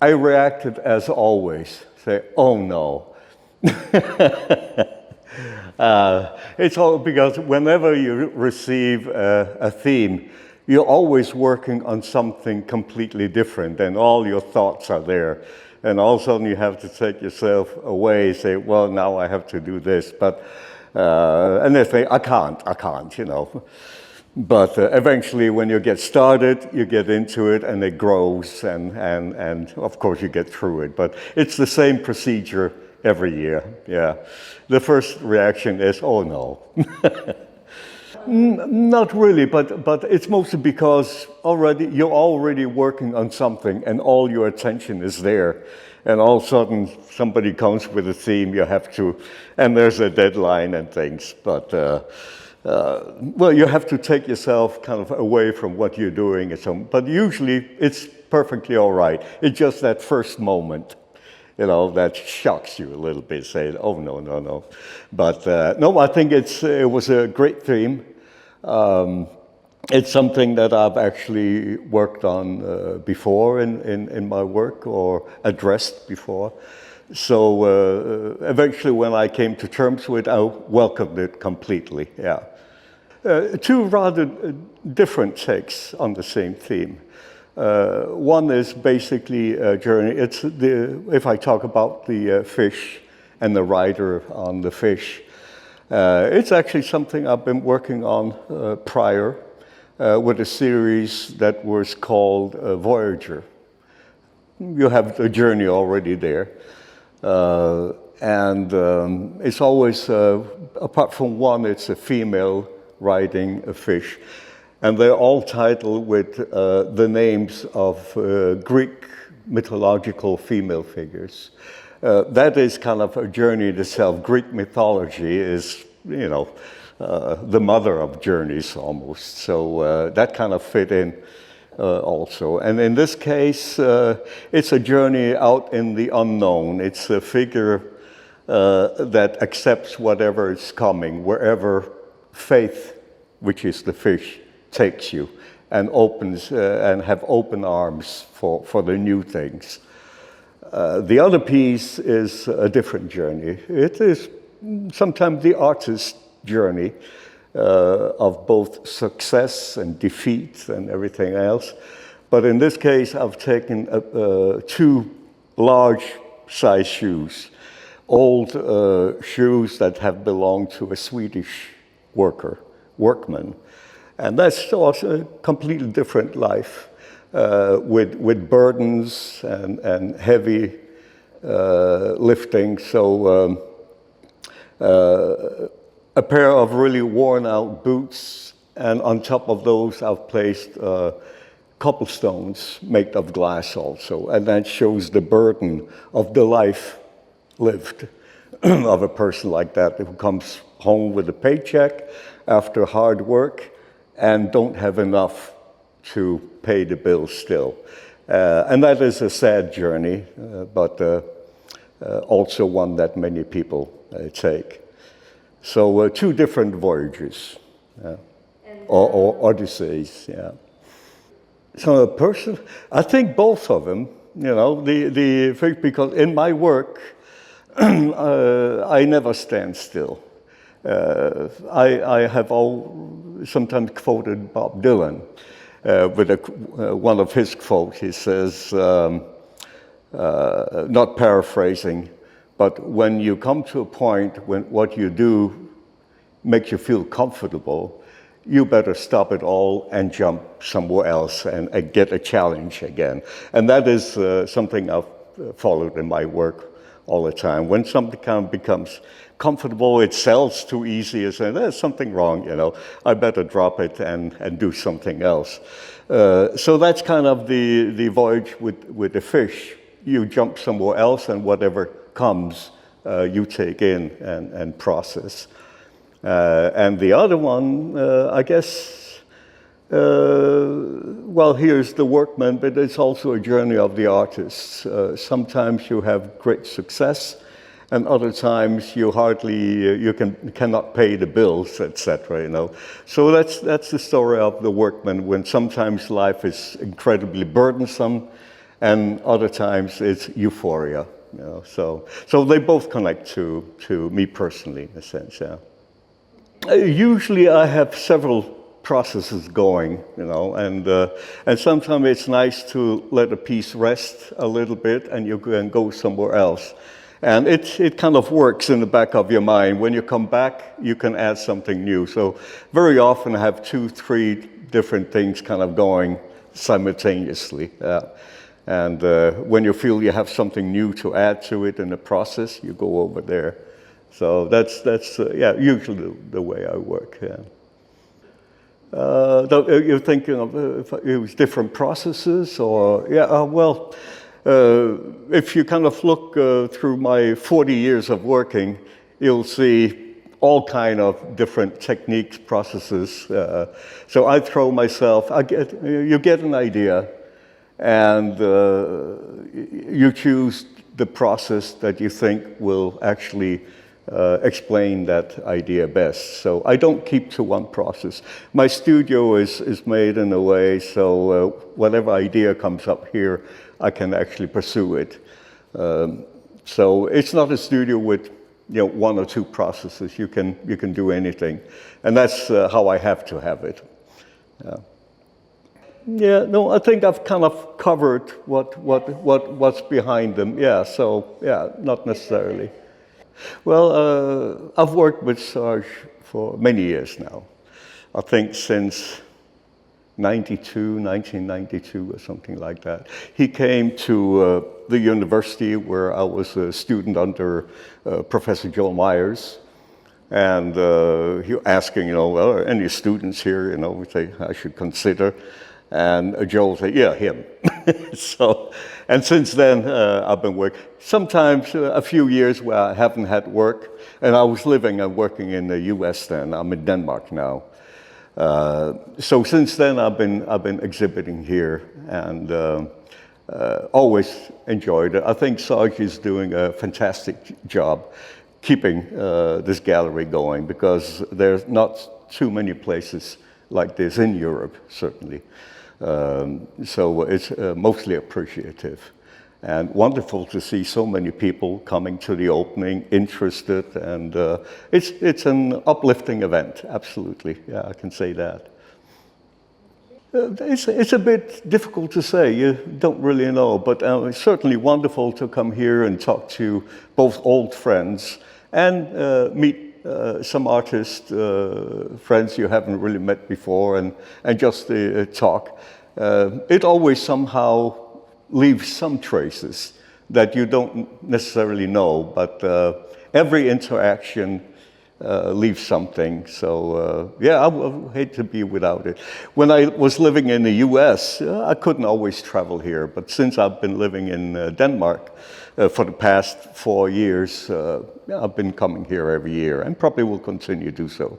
I reacted as always, say, oh no. It's all because whenever you receive a theme, you're always working on something completely different, and all your thoughts are there. And all of a sudden you have to take yourself away, say, well, now I have to do this. But, and they say, I can't, you know. But eventually when you get started, you get into it and it grows, and of course you get through it. But it's the same procedure every year, yeah. The first reaction is, oh no. Not really, but it's mostly because you're already working on something and all your attention is there. And all of a sudden somebody comes with a theme, you have to, and there's a deadline and things. But, well, you have to take yourself kind of away from what you're doing. And so, but usually it's perfectly all right. It's just that first moment, you know, that shocks you a little bit, saying, oh, no. But no, I think it was a great theme. It's something that I've actually worked on before in my work or addressed before. So eventually when I came to terms with it, I welcomed it completely, yeah. Two rather different takes on the same theme. One is basically a journey. If I talk about the fish and the rider on the fish, it's actually something I've been working on prior with a series that was called Voyager. You have the journey already there. And it's always, apart from one, it's a female riding a fish. And they're all titled with the names of Greek mythological female figures. That is kind of a journey in itself. Greek mythology is, you know, the mother of journeys almost. So that kind of fit in also. And in this case, it's a journey out in the unknown. It's a figure that accepts whatever is coming, wherever faith, which is the fish, takes you, and opens and have open arms for the new things. The other piece is a different journey. It is sometimes the artist's journey of both success and defeat and everything else. But in this case, I've taken two large size shoes, old shoes that have belonged to a Swedish workman. And that's also a completely different life with burdens and heavy lifting. So a pair of really worn out boots, and on top of those I've placed cobblestones made of glass also. And that shows the burden of the life lived of a person like that who comes home with a paycheck after hard work and don't have enough to pay the bills still. And that is a sad journey, but also one that many people take. So two different voyages, or Odysseys, yeah. So a person, I think both of them, you know, because in my work, I never stand still. I have sometimes quoted Bob Dylan with one of his quotes. He says, not paraphrasing, but when you come to a point when what you do makes you feel comfortable, you better stop it all and jump somewhere else and get a challenge again. And that is something I've followed in my work all the time. When something kind of becomes comfortable, it sells too easy, and say, there's something wrong, you know, I better drop it and do something else. So that's kind of the voyage with the fish. You jump somewhere else, and whatever comes, you take in and process. And the other one, I guess, well, here's the workman, but it's also a journey of the artist. Sometimes you have great success, and other times you cannot pay the bills, etc. You know. So that's the story of the workman, when sometimes life is incredibly burdensome, and other times it's euphoria. So they both connect to me personally, in a sense. Yeah. Usually, I have several processes going, and sometimes it's nice to let a piece rest a little bit, and you can go somewhere else. And it kind of works in the back of your mind. When you come back, you can add something new. So very often I have 2, 3 different things kind of going simultaneously. And when you feel you have something new to add to it in the process, you go over there. So that's usually the way I work. Yeah. You're thinking of it was different processes, or if you kind of look through my 40 years of working, you'll see all kind of different techniques, processes. So I throw myself. You get an idea, and you choose the process that you think will actually explain that idea best. So I don't keep to one process. My studio is made in a way so whatever idea comes up here, I can actually pursue it. So it's not a studio with 1 or 2 processes. You can do anything, and that's how I have to have it. I think I've kind of covered what's behind them. Not necessarily. Well, I've worked with Sarge for many years now. I think since 1992 or something like that. He came to the university where I was a student under Professor Joel Myers. And he was asking, are any students here, which I should consider. And Joel said, yeah, him. And since then, I've been working. Sometimes a few years where I haven't had work, and I was living and working in the U.S. then. I'm in Denmark now. So since then, I've been exhibiting here, and always enjoyed it. I think Sarge is doing a fantastic job keeping this gallery going, because there's not too many places like this in Europe, certainly. So it's mostly appreciative, and wonderful to see so many people coming to the opening, interested, and it's an uplifting event, absolutely. Yeah, I can say that. It's a bit difficult to say, you don't really know, but it's certainly wonderful to come here and talk to both old friends and meet some artists, friends you haven't really met before, and just talk. It always somehow leaves some traces that you don't necessarily know, but every interaction leaves something. So I would hate to be without it. When I was living in the US, I couldn't always travel here, but since I've been living in Denmark for the past 4 years, I've been coming here every year, and probably will continue to do so.